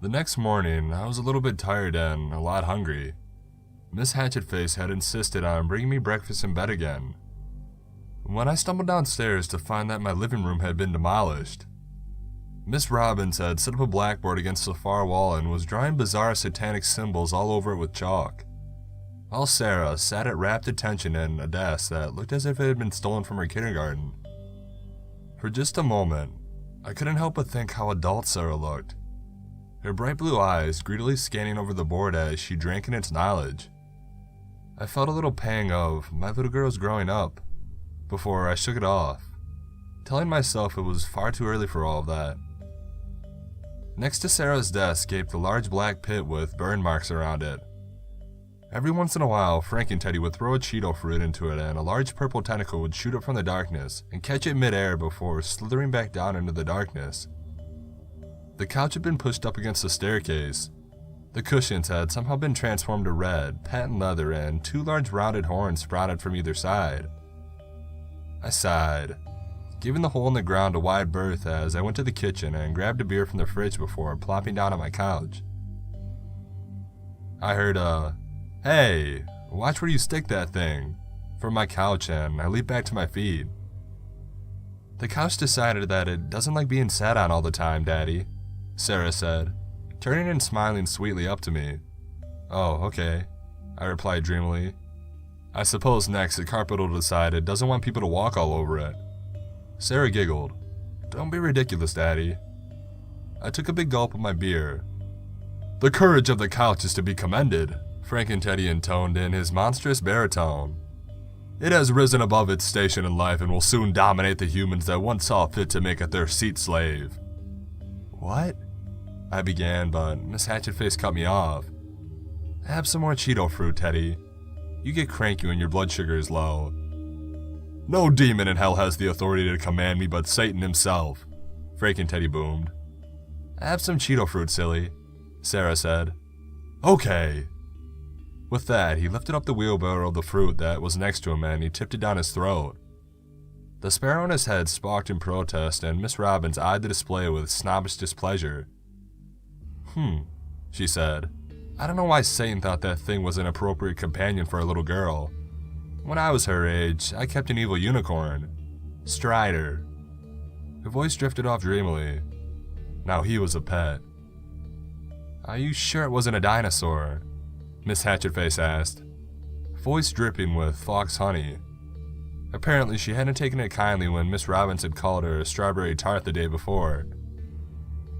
The next morning, I was a little bit tired and a lot hungry. Miss Hatchetface had insisted on bringing me breakfast in bed again. When I stumbled downstairs to find that my living room had been demolished, Miss Robbins had set up a blackboard against the far wall and was drawing bizarre satanic symbols all over it with chalk, while Sarah sat at rapt attention in a desk that looked as if it had been stolen from her kindergarten. For just a moment, I couldn't help but think how adult Sarah looked, her bright blue eyes greedily scanning over the board as she drank in its knowledge. I felt a little pang of my little girl's growing up, before I shook it off, telling myself it was far too early for all of that. Next to Sarah's desk gaped a large black pit with burn marks around it. Every once in a while, Frank and Teddy would throw a Cheeto fruit into it and a large purple tentacle would shoot up from the darkness and catch it mid-air before slithering back down into the darkness. The couch had been pushed up against the staircase. The cushions had somehow been transformed to red, patent leather, and 2 large rounded horns sprouted from either side. I sighed, giving the hole in the ground a wide berth as I went to the kitchen and grabbed a beer from the fridge before plopping down on my couch. I heard "Hey, watch where you stick that thing," from my couch, and I leaped back to my feet. The couch decided that it doesn't like being sat on all the time, Daddy, Sarah said, turning and smiling sweetly up to me. Oh, okay, I replied dreamily. I suppose next the carpet will decide it doesn't want people to walk all over it. Sarah giggled. Don't be ridiculous, Daddy. I took a big gulp of my beer. The courage of the couch is to be commended, Frank and Teddy intoned in his monstrous baritone. It has risen above its station in life and will soon dominate the humans that once saw fit to make it their seat slave. What? I began, but Miss Hatchetface cut me off. Have some more Cheeto fruit, Teddy. You get cranky when your blood sugar is low. No demon in hell has the authority to command me but Satan himself, Frank and Teddy boomed. Have some Cheeto fruit, silly, Sarah said. Okay. With that, he lifted up the wheelbarrow of the fruit that was next to him and he tipped it down his throat. The sparrow on his head squawked in protest and Miss Robbins eyed the display with snobbish displeasure. She said. I don't know why Satan thought that thing was an appropriate companion for a little girl. When I was her age, I kept an evil unicorn. Strider. Her voice drifted off dreamily. Now he was a pet. Are you sure it wasn't a dinosaur? Miss Hatchetface asked, voice dripping with fox honey. Apparently she hadn't taken it kindly when Miss Robbins had called her a strawberry tart the day before.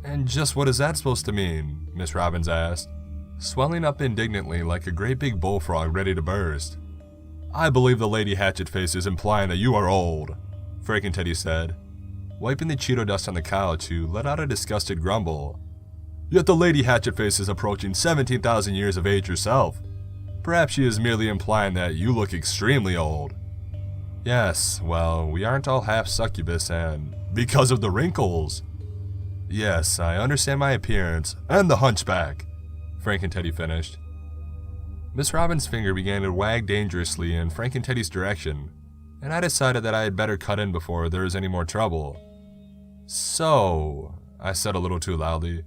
And just what is that supposed to mean? Miss Robbins asked, swelling up indignantly like a great big bullfrog ready to burst. I believe the Lady Hatchetface is implying that you are old, Frank and Teddy said, wiping the Cheeto dust on the couch, who let out a disgusted grumble. Yet the Lady Hatchetface is approaching 17,000 years of age herself. Perhaps she is merely implying that you look extremely old. Yes, well, we aren't all half succubus and because of the wrinkles. Yes, I understand my appearance and the hunchback, Frank and Teddy finished. Miss Robbins' finger began to wag dangerously in Frank and Teddy's direction, and I decided that I had better cut in before there was any more trouble. So, I said a little too loudly,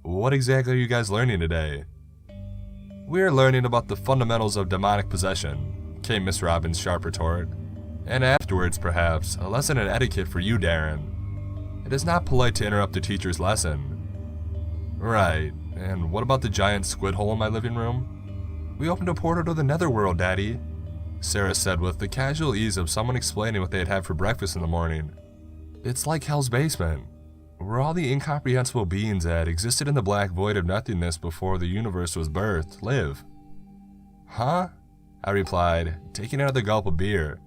what exactly are you guys learning today? We're learning about the fundamentals of demonic possession, came Miss Robbins' sharp retort. And afterwards, perhaps, a lesson in etiquette for you, Darren. It is not polite to interrupt the teacher's lesson. Right, and what about the giant squid hole in my living room? We opened a portal to the netherworld, Daddy, Sarah said with the casual ease of someone explaining what they had had for breakfast in the morning. It's like Hell's basement, where all the incomprehensible beings that existed in the black void of nothingness before the universe was birthed live. Huh? I replied, taking another gulp of beer.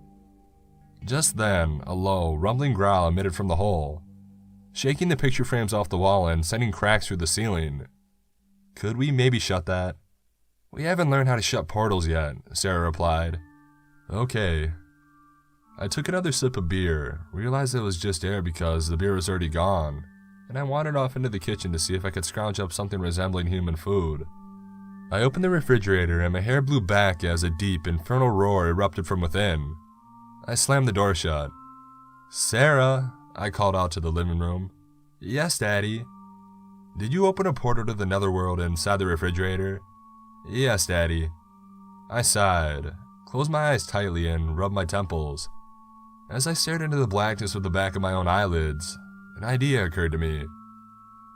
Just then, a low, rumbling growl emitted from the hole, shaking the picture frames off the wall and sending cracks through the ceiling. Could we maybe shut that? We haven't learned how to shut portals yet, Sarah replied. Okay. I took another sip of beer, realized it was just air because the beer was already gone, and I wandered off into the kitchen to see if I could scrounge up something resembling human food. I opened the refrigerator and my hair blew back as a deep, infernal roar erupted from within. I slammed the door shut. Sarah, I called out to the living room. Yes, Daddy. Did you open a portal to the netherworld inside the refrigerator? Yes, Daddy. I sighed, closed my eyes tightly, and rubbed my temples. As I stared into the blackness with the back of my own eyelids, an idea occurred to me.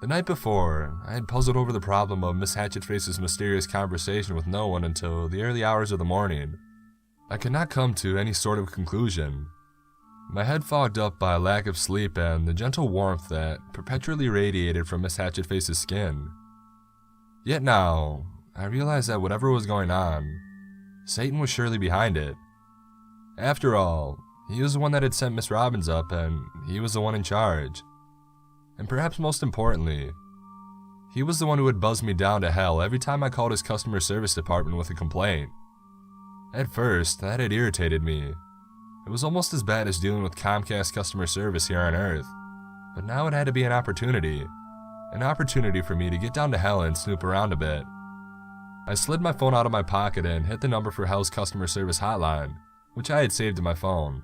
The night before, I had puzzled over the problem of Miss Hatchetface's mysterious conversation with no one until the early hours of the morning. I could not come to any sort of conclusion. My head fogged up by a lack of sleep and the gentle warmth that perpetually radiated from Miss Hatchetface's skin. Yet now, I realized that whatever was going on, Satan was surely behind it. After all, he was the one that had sent Miss Robbins up, and he was the one in charge. And perhaps most importantly, he was the one who would buzz me down to hell every time I called his customer service department with a complaint. At first, that had irritated me. It was almost as bad as dealing with Comcast customer service here on Earth. But now it had to be an opportunity for me to get down to hell and snoop around a bit. I slid my phone out of my pocket and hit the number for Hell's customer service hotline, which I had saved in my phone.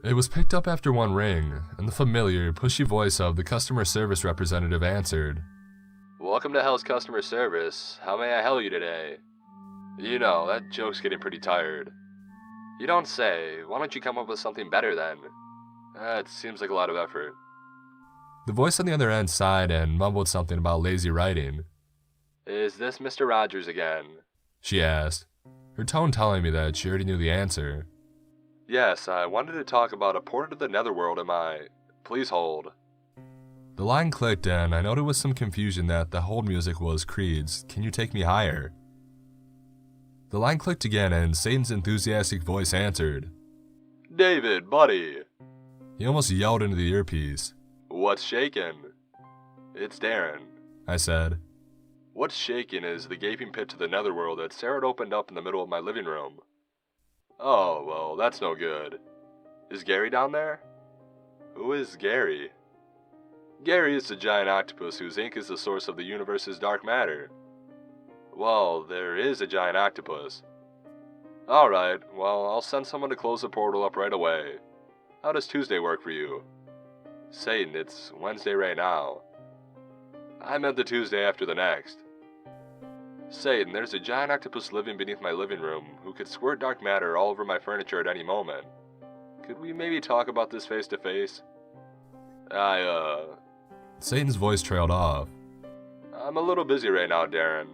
It was picked up after one ring, and the familiar, pushy voice of the customer service representative answered. Welcome to Hell's customer service. How may I help you today? You know, that joke's getting pretty tired. You don't say. Why don't you come up with something better then? It seems like a lot of effort. The voice on the other end sighed and mumbled something about lazy writing. Is this Mr. Rogers again? She asked, her tone telling me that she already knew the answer. Yes, I wanted to talk about a portal to the netherworld. Please hold. The line clicked and I noted with some confusion that the hold music was Creed's Can You Take Me Higher? The line clicked again and Satan's enthusiastic voice answered. David, buddy. He almost yelled into the earpiece. What's shaking? It's Darren, I said. What's shaking is the gaping pit to the netherworld that Sarah had opened up in the middle of my living room. Oh, well, that's no good. Is Gary down there? Who is Gary? Gary is the giant octopus whose ink is the source of the universe's dark matter. Well, there is a giant octopus. Alright, well, I'll send someone to close the portal up right away. How does Tuesday work for you? Satan, it's Wednesday right now. I meant the Tuesday after the next. Satan, there's a giant octopus living beneath my living room who could squirt dark matter all over my furniture at any moment. Could we maybe talk about this face to face? Satan's voice trailed off. I'm a little busy right now, Darren.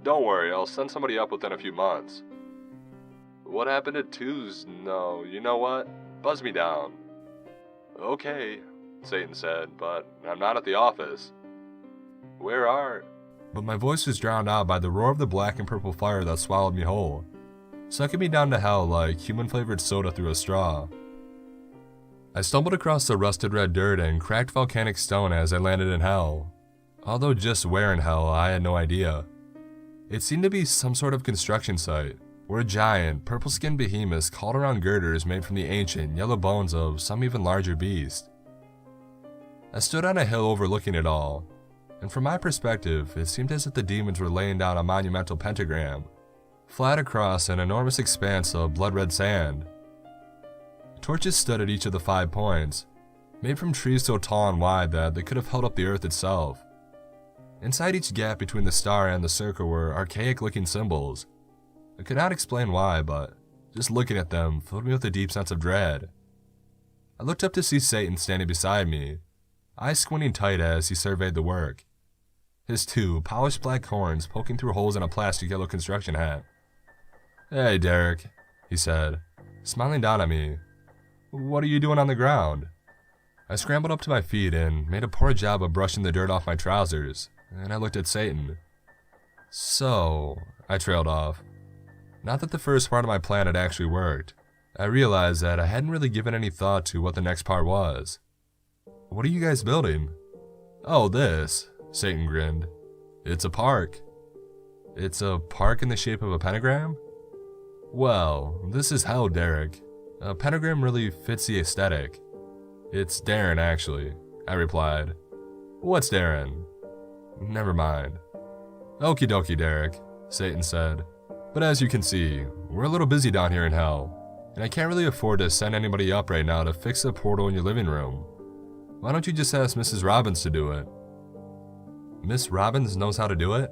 Don't worry, I'll send somebody up within a few months. What happened to Tuesday? No, you know what? Buzz me down. Okay, Satan said, but I'm not at the office. Where are... But my voice was drowned out by the roar of the black and purple fire that swallowed me whole, sucking me down to hell like human-flavored soda through a straw. I stumbled across the rusted red dirt and cracked volcanic stone as I landed in hell. Although just where in hell, I had no idea. It seemed to be some sort of construction site, where giant, purple-skinned behemoths crawled around girders made from the ancient, yellow bones of some even larger beast. I stood on a hill overlooking it all, and from my perspective, it seemed as if the demons were laying down a monumental pentagram, flat across an enormous expanse of blood-red sand. Torches stood at each of the 5 points, made from trees so tall and wide that they could have held up the earth itself. Inside each gap between the star and the circle were archaic-looking symbols. I could not explain why, but just looking at them filled me with a deep sense of dread. I looked up to see Satan standing beside me, eyes squinting tight as he surveyed the work, his 2 polished black horns poking through holes in a plastic yellow construction hat. Hey, Derek, he said, smiling down at me. What are you doing on the ground? I scrambled up to my feet and made a poor job of brushing the dirt off my trousers, and I looked at Satan. So, I trailed off. Not that the first part of my plan had actually worked. I realized that I hadn't really given any thought to what the next part was. What are you guys building? Oh, this, Satan grinned. It's a park. It's a park in the shape of a pentagram? Well, this is hell, Derek. A pentagram really fits the aesthetic. It's Darren, actually, I replied. What's Darren? Never mind. Okie dokie, Derek, Satan said. But as you can see, we're a little busy down here in hell, and I can't really afford to send anybody up right now to fix the portal in your living room. Why don't you just ask Mrs. Robbins to do it? Miss Robbins knows how to do it?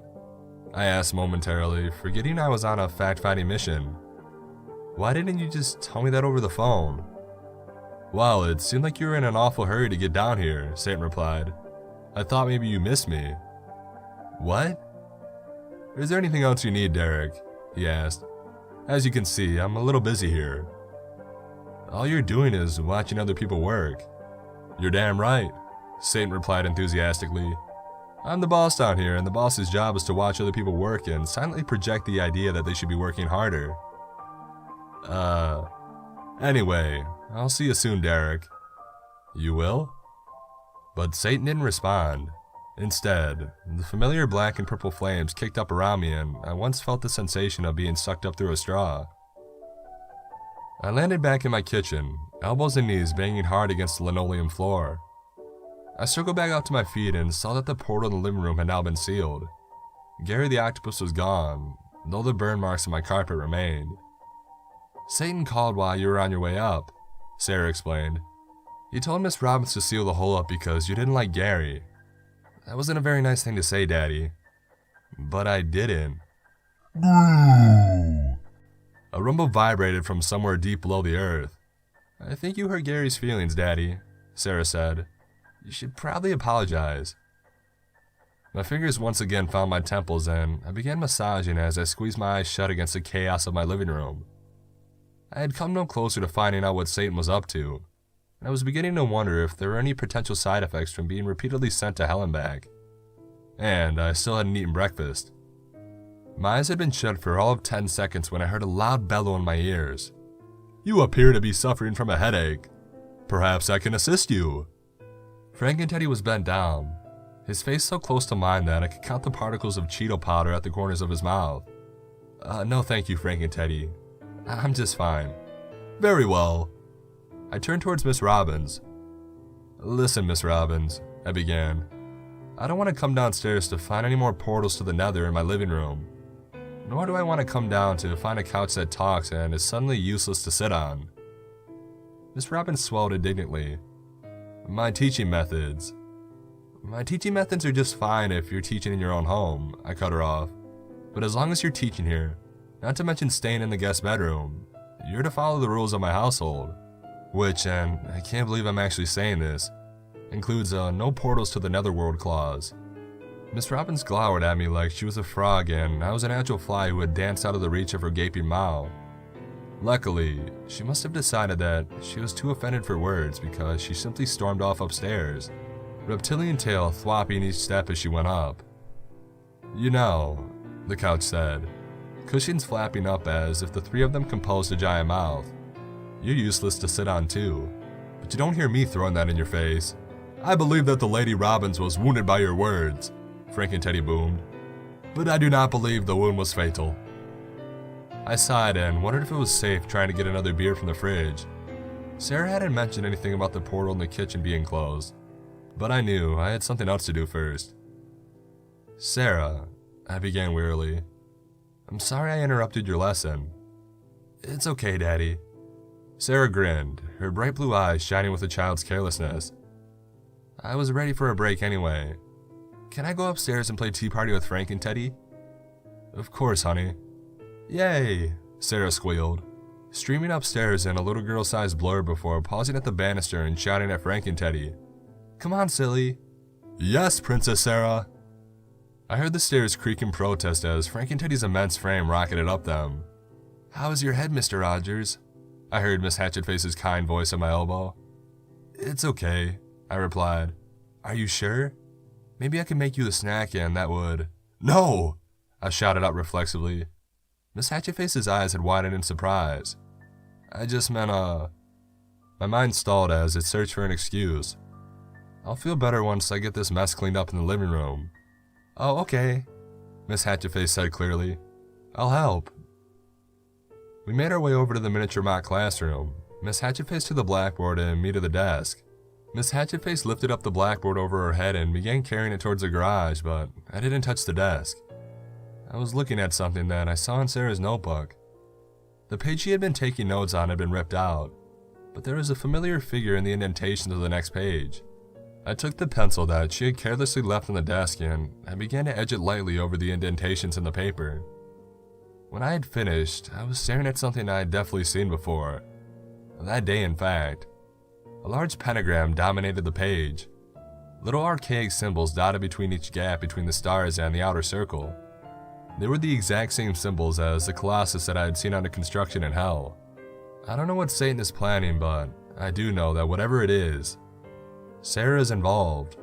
I asked momentarily, forgetting I was on a fact-finding mission. Why didn't you just tell me that over the phone? Well, it seemed like you were in an awful hurry to get down here, Satan replied. I thought maybe you missed me. What? Is there anything else you need, Derek? He asked. As you can see, I'm a little busy here. All you're doing is watching other people work. You're damn right, Satan replied enthusiastically. I'm the boss down here, and the boss's job is to watch other people work and silently project the idea that they should be working harder. Anyway, I'll see you soon, Derek. You will? But Satan didn't respond. Instead, the familiar black and purple flames kicked up around me, and I once felt the sensation of being sucked up through a straw. I landed back in my kitchen, elbows and knees banging hard against the linoleum floor. I circled back out to my feet and saw that the portal in the living room had now been sealed. Gary the octopus was gone, though the burn marks on my carpet remained. Satan called while you were on your way up, Sarah explained. He told Miss Robbins to seal the hole up because you didn't like Gary. That wasn't a very nice thing to say, Daddy. But I didn't. A rumble vibrated from somewhere deep below the earth. I think you hurt Gary's feelings, Daddy, Sarah said. You should probably apologize. My fingers once again found my temples and I began massaging as I squeezed my eyes shut against the chaos of my living room. I had come no closer to finding out what Satan was up to, and I was beginning to wonder if there were any potential side effects from being repeatedly sent to hell and back. And I still hadn't eaten breakfast. My eyes had been shut for all of 10 seconds when I heard a loud bellow in my ears. You appear to be suffering from a headache. Perhaps I can assist you. Frank-N-Teddy was bent down, his face so close to mine that I could count the particles of Cheeto powder at the corners of his mouth. No thank you, Frank-N-Teddy. I'm just fine. Very well. I turned towards Miss Robbins. Listen, Miss Robbins, I began. I don't want to come downstairs to find any more portals to the nether in my living room. Nor do I want to come down to find a couch that talks and is suddenly useless to sit on. Miss Robbins swelled indignantly. My teaching methods are just fine if you're teaching in your own home, I cut her off. But as long as you're teaching here, not to mention staying in the guest bedroom, you're to follow the rules of my household. Which, and I can't believe I'm actually saying this, includes a no portals to the netherworld clause. Miss Robbins glowered at me like she was a frog and I was an agile fly who had danced out of the reach of her gaping mouth. Luckily, she must have decided that she was too offended for words because she simply stormed off upstairs, reptilian tail thwopping each step as she went up. You know, the couch said, cushions flapping up as if the three of them composed a giant mouth. You're useless to sit on too, but you don't hear me throwing that in your face. I believe that the Lady Robbins was wounded by your words, Frank-N-Teddy boomed, but I do not believe the wound was fatal. I sighed and wondered if it was safe trying to get another beer from the fridge. Sarah hadn't mentioned anything about the portal in the kitchen being closed, but I knew I had something else to do first. Sarah, I began wearily, I'm sorry I interrupted your lesson. It's okay, Daddy. Sarah grinned, her bright blue eyes shining with a child's carelessness. I was ready for a break anyway. Can I go upstairs and play Tea Party with Frank and Teddy? Of course, honey. Yay, Sarah squealed, streaming upstairs in a little girl-sized blur before pausing at the banister and shouting at Frank and Teddy. Come on, silly. Yes, Princess Sarah. I heard the stairs creak in protest as Frank and Teddy's immense frame rocketed up them. How's your head, Mr. Rogers? I heard Miss Hatchetface's kind voice at my elbow. It's okay, I replied. Are you sure? Maybe I can make you a snack and that would... No! I shouted out reflexively. Miss Hatchetface's eyes had widened in surprise. I just meant, My mind stalled as it searched for an excuse. I'll feel better once I get this mess cleaned up in the living room. Oh, okay, Miss Hatchetface said clearly. I'll help. We made our way over to the miniature mock classroom, Miss Hatchetface to the blackboard and me to the desk. Miss Hatchetface lifted up the blackboard over her head and began carrying it towards the garage, but I didn't touch the desk. I was looking at something that I saw in Sarah's notebook. The page she had been taking notes on had been ripped out, but there was a familiar figure in the indentations of the next page. I took the pencil that she had carelessly left on the desk and I began to edge it lightly over the indentations in the paper. When I had finished, I was staring at something I had definitely seen before. That day, in fact. A large pentagram dominated the page. Little archaic symbols dotted between each gap between the stars and the outer circle. They were the exact same symbols as the Colossus that I had seen under construction in Hell. I don't know what Satan is planning, but I do know that whatever it is, Sarah is involved.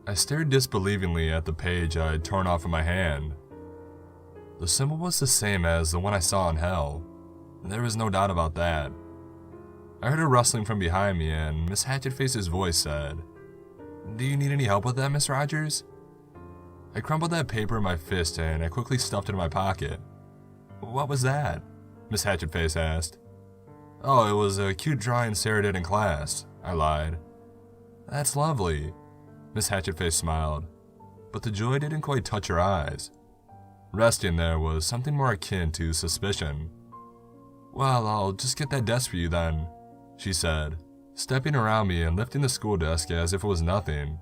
I stared disbelievingly at the page I had torn off in my hand. The symbol was the same as the one I saw in Hell. There was no doubt about that. I heard a rustling from behind me and Miss Hatchetface's voice said, "Do you need any help with that, Miss Rogers?" I crumpled that paper in my fist and I quickly stuffed it in my pocket. "What was that?" Miss Hatchetface asked. "Oh, it was a cute drawing Sarah did in class," I lied. "That's lovely." Miss Hatchetface smiled, but the joy didn't quite touch her eyes. Resting there was something more akin to suspicion. "Well, I'll just get that desk for you then," she said, stepping around me and lifting the school desk as if it was nothing.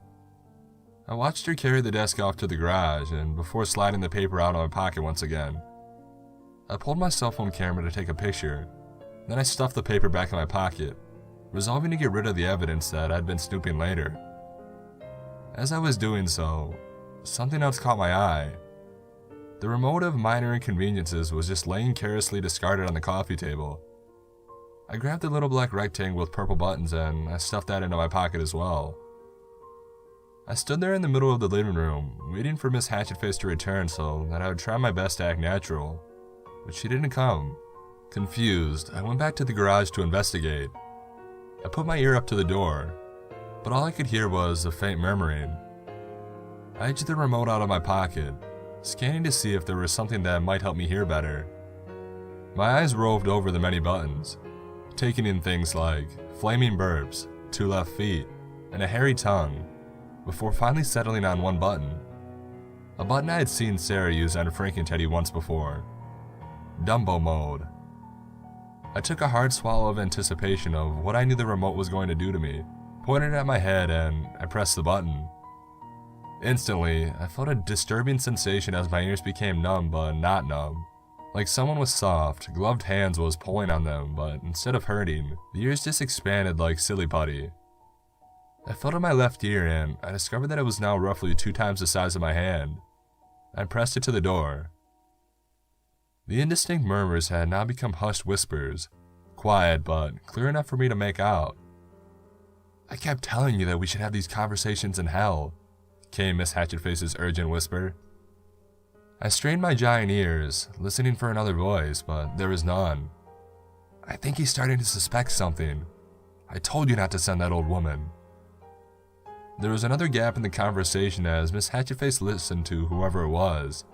I watched her carry the desk off to the garage and before sliding the paper out of my pocket once again. I pulled my cell phone camera to take a picture, then I stuffed the paper back in my pocket, resolving to get rid of the evidence that I'd been snooping later. As I was doing so, something else caught my eye. The remote of minor inconveniences was just laying carelessly discarded on the coffee table. I grabbed the little black rectangle with purple buttons and I stuffed that into my pocket as well. I stood there in the middle of the living room, waiting for Miss Hatchetface to return so that I would try my best to act natural, but she didn't come. Confused, I went back to the garage to investigate. I put my ear up to the door, but all I could hear was a faint murmuring. I edged the remote out of my pocket, scanning to see if there was something that might help me hear better. My eyes roved over the many buttons, taking in things like flaming burps, 2 left feet, and a hairy tongue, before finally settling on one button. A button I had seen Sarah use on Frankenteddy once before. Dumbo mode. I took a hard swallow of anticipation of what I knew the remote was going to do to me, pointed it at my head, and I pressed the button. Instantly, I felt a disturbing sensation as my ears became numb but not numb. Like someone with soft, gloved hands was pulling on them, but instead of hurting, the ears just expanded like silly putty. I felt in my left ear and I discovered that it was now roughly 2 times the size of my hand. I pressed it to the door. The indistinct murmurs had now become hushed whispers, quiet but clear enough for me to make out. "I kept telling you that we should have these conversations in Hell," came Miss Hatchetface's urgent whisper. I strained my giant ears, listening for another voice, but there was none. "I think he's starting to suspect something. I told you not to send that old woman." There was another gap in the conversation as Miss Hatchetface listened to whoever it was.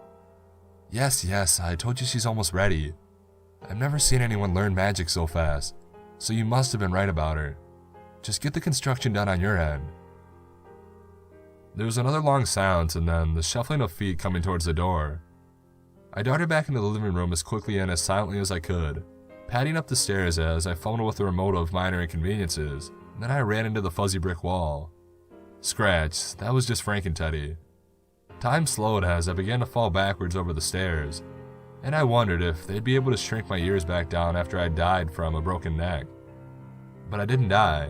Yes, I told you she's almost ready. I've never seen anyone learn magic so fast, so you must have been right about her. Just get the construction done on your end." There was another long silence and then the shuffling of feet coming towards the door. I darted back into the living room as quickly and as silently as I could, padding up the stairs as I fumbled with the remote of minor inconveniences, then I ran into the fuzzy brick wall. Scratch, that was just Frankenteddy. Time slowed as I began to fall backwards over the stairs, and I wondered if they'd be able to shrink my ears back down after I died from a broken neck. But I didn't die.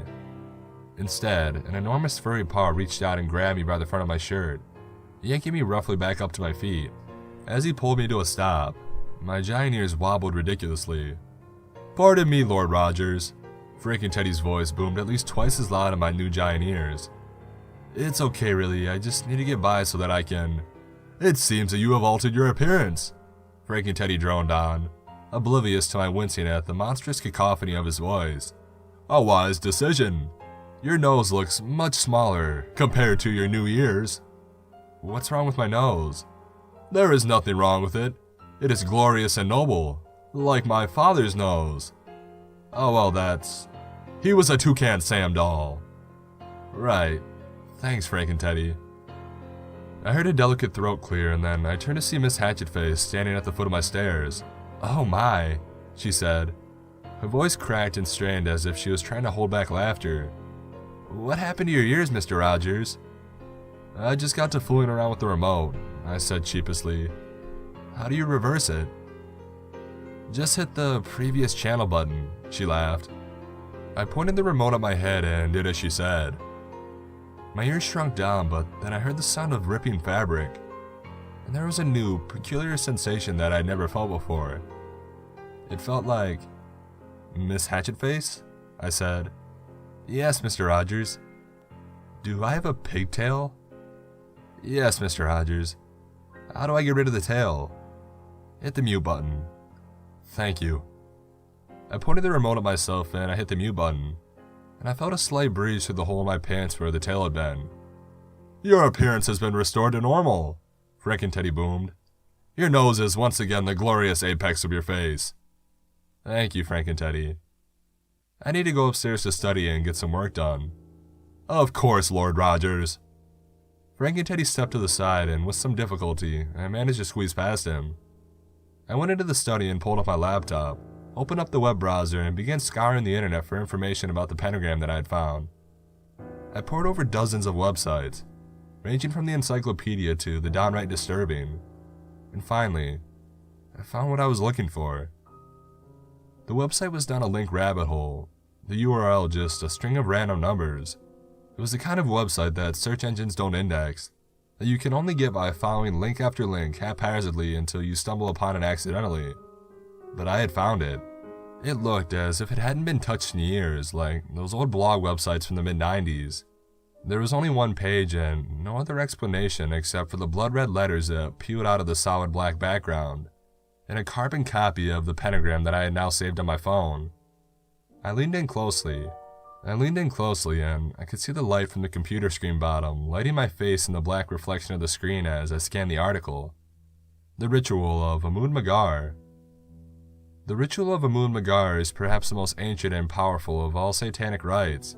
Instead, an enormous furry paw reached out and grabbed me by the front of my shirt, yanking me roughly back up to my feet. As he pulled me to a stop, my giant ears wobbled ridiculously. "Pardon me, Lord Rogers." Frankenteddy's voice boomed at least twice as loud in my new giant ears. "It's okay really, I just need to get by so that I can—" "It seems that you have altered your appearance," Frankenteddy droned on, oblivious to my wincing at the monstrous cacophony of his voice. "A wise decision. Your nose looks much smaller compared to your new ears." "What's wrong with my nose?" "There is nothing wrong with it. It is glorious and noble, like my father's nose." "Oh well, that's... He was a Toucan Sam doll." "Right. Thanks, Frankenteddy." I heard a delicate throat clear and then I turned to see Miss Hatchetface standing at the foot of my stairs. "Oh my," she said. Her voice cracked and strained as if she was trying to hold back laughter. What happened to your ears, Mr. Rogers? I just got to fooling around with the remote, I said sheepishly. How do you reverse it? Just hit the previous channel button, she laughed. I pointed the remote at my head and did as she said. My ears shrunk down, but then I heard the sound of ripping fabric, and there was a new, peculiar sensation that I'd never felt before. It felt like... Miss Hatchetface? I said. Yes, Mr. Rogers. Do I have a pigtail? Yes, Mr. Rogers. How do I get rid of the tail? Hit the mute button. Thank you. I pointed the remote at myself and I hit the mute button, and I felt a slight breeze through the hole in my pants where the tail had been. Your appearance has been restored to normal, Frankenteddy boomed. Your nose is once again the glorious apex of your face. Thank you, Frankenteddy. I need to go upstairs to study and get some work done. Of course, Lord Rogers. Frankenteddy stepped to the side, and with some difficulty, I managed to squeeze past him. I went into the study and pulled up my laptop, opened up the web browser, and began scouring the internet for information about the pentagram that I had found. I pored over dozens of websites, ranging from the encyclopedia to the downright disturbing, and finally, I found what I was looking for. The website was down a link rabbit hole, the URL just a string of random numbers. It was the kind of website that search engines don't index, that you can only get by following link after link haphazardly until you stumble upon it accidentally. But I had found it. It looked as if it hadn't been touched in years, like those old blog websites from the mid-90s. There was only one page and no other explanation except for the blood-red letters that peeled out of the solid black background, and a carbon copy of the pentagram that I had now saved on my phone. I leaned in closely, and I could see the light from the computer screen bottom lighting my face in the black reflection of the screen as I scanned the article. The Ritual of Amun Magar. The Ritual of Amun Magar is perhaps the most ancient and powerful of all satanic rites.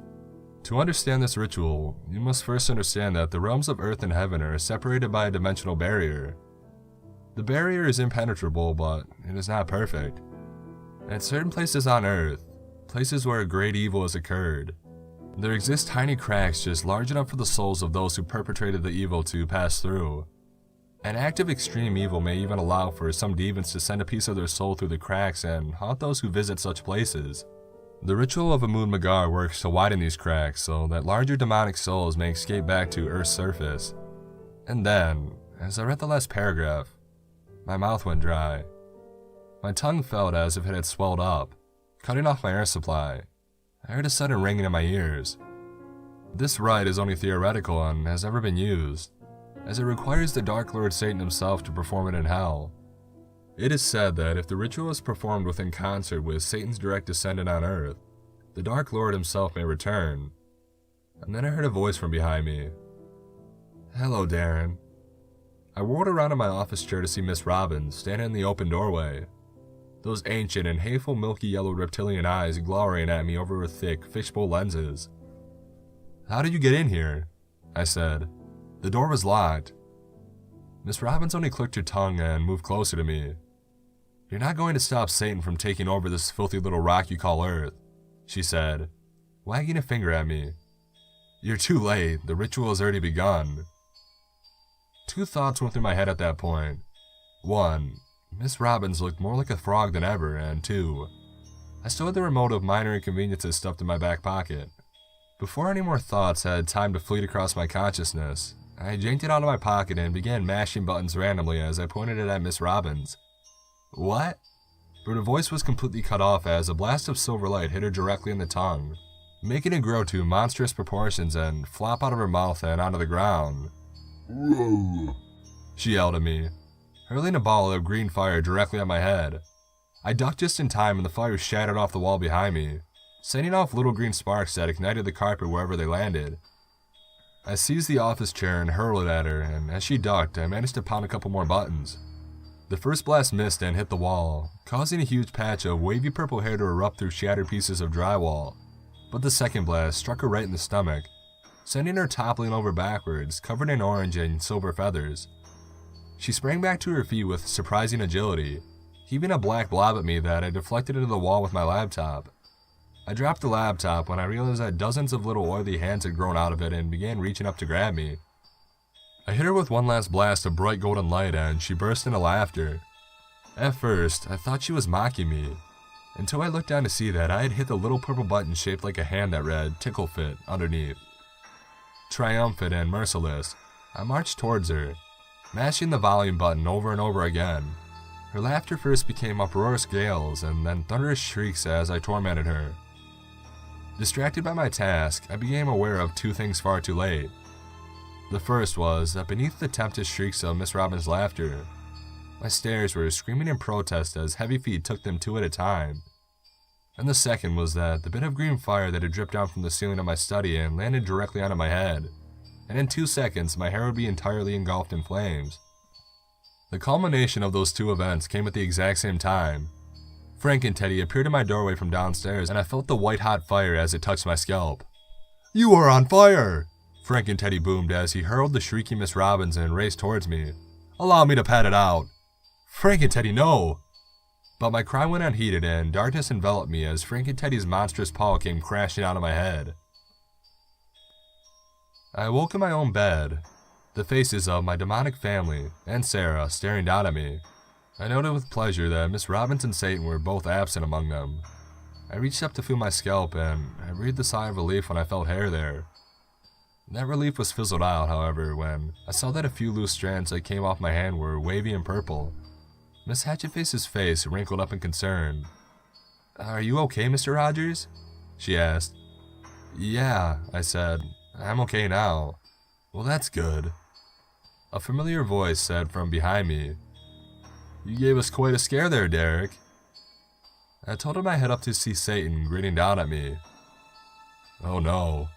To understand this ritual, you must first understand that the realms of earth and heaven are separated by a dimensional barrier. The barrier is impenetrable, but it is not perfect. At certain places on earth, places where a great evil has occurred, there exist tiny cracks just large enough for the souls of those who perpetrated the evil to pass through. An act of extreme evil may even allow for some demons to send a piece of their soul through the cracks and haunt those who visit such places. The Ritual of Amun Magar works to widen these cracks so that larger demonic souls may escape back to Earth's surface. And then, as I read the last paragraph, my mouth went dry. My tongue felt as if it had swelled up, cutting off my air supply. I heard a sudden ringing in my ears. This rite is only theoretical and has never been used, as it requires the Dark Lord Satan himself to perform it in hell. It is said that if the ritual is performed within concert with Satan's direct descendant on earth, the Dark Lord himself may return. And then I heard a voice from behind me. Hello, Darren. I whirled around in my office chair to see Miss Robbins standing in the open doorway, those ancient and hateful milky yellow reptilian eyes glowering at me over her thick fishbowl lenses. How did you get in here? I said. The door was locked. Miss Robbins only clicked her tongue and moved closer to me. You're not going to stop Satan from taking over this filthy little rock you call Earth, she said, wagging a finger at me. You're too late. The ritual has already begun. Two thoughts went through my head at that point. One, Miss Robbins looked more like a frog than ever, and two, I still had the remote of minor inconveniences stuffed in my back pocket. Before any more thoughts had time to fleet across my consciousness, I yanked it out of my pocket and began mashing buttons randomly as I pointed it at Miss Robbins. What? But her voice was completely cut off as a blast of silver light hit her directly in the tongue, making it grow to monstrous proportions and flop out of her mouth and onto the ground. Whoa! She yelled at me, hurling a ball of green fire directly at my head. I ducked just in time and the fire shattered off the wall behind me, sending off little green sparks that ignited the carpet wherever they landed. I seized the office chair and hurled it at her, and as she ducked, I managed to pound a couple more buttons. The first blast missed and hit the wall, causing a huge patch of wavy purple hair to erupt through shattered pieces of drywall, but the second blast struck her right in the stomach, sending her toppling over backwards, covered in orange and silver feathers. She sprang back to her feet with surprising agility, heaving a black blob at me that I deflected into the wall with my laptop. I dropped the laptop when I realized that dozens of little oily hands had grown out of it and began reaching up to grab me. I hit her with one last blast of bright golden light and she burst into laughter. At first, I thought she was mocking me, until I looked down to see that I had hit the little purple button shaped like a hand that read "Tickle Fit" underneath. Triumphant and merciless, I marched towards her, mashing the volume button over and over again. Her laughter first became uproarious gales and then thunderous shrieks as I tormented her. Distracted by my task, I became aware of two things far too late. The first was that beneath the tempest shrieks of Miss Robin's laughter, my stairs were screaming in protest as heavy feet took them two at a time. And the second was that the bit of green fire that had dripped down from the ceiling of my study and landed directly onto my head, and in 2 seconds my hair would be entirely engulfed in flames. The culmination of those two events came at the exact same time. Frank and Teddy appeared in my doorway from downstairs and I felt the white-hot fire as it touched my scalp. "You are on fire!" Frank and Teddy boomed as he hurled the shrieking Miss Robbins and raced towards me. "Allow me to pat it out." "Frank and Teddy, no!" But my cry went unheeded and darkness enveloped me as Frank and Teddy's monstrous paw came crashing out of my head. I awoke in my own bed, the faces of my demonic family and Sarah staring down at me. I noted with pleasure that Miss Robbins and Satan were both absent among them. I reached up to feel my scalp and I breathed a sigh of relief when I felt hair there. That relief was fizzled out, however, when I saw that a few loose strands that came off my hand were wavy and purple. Miss Hatchetface's face wrinkled up in concern. "Are you okay, Mr. Rogers?" she asked. "Yeah," I said. "I'm okay now." "Well, that's good." A familiar voice said from behind me, "You gave us quite a scare there, Derek." I told him I head up to see Satan grinning down at me. "Oh no,"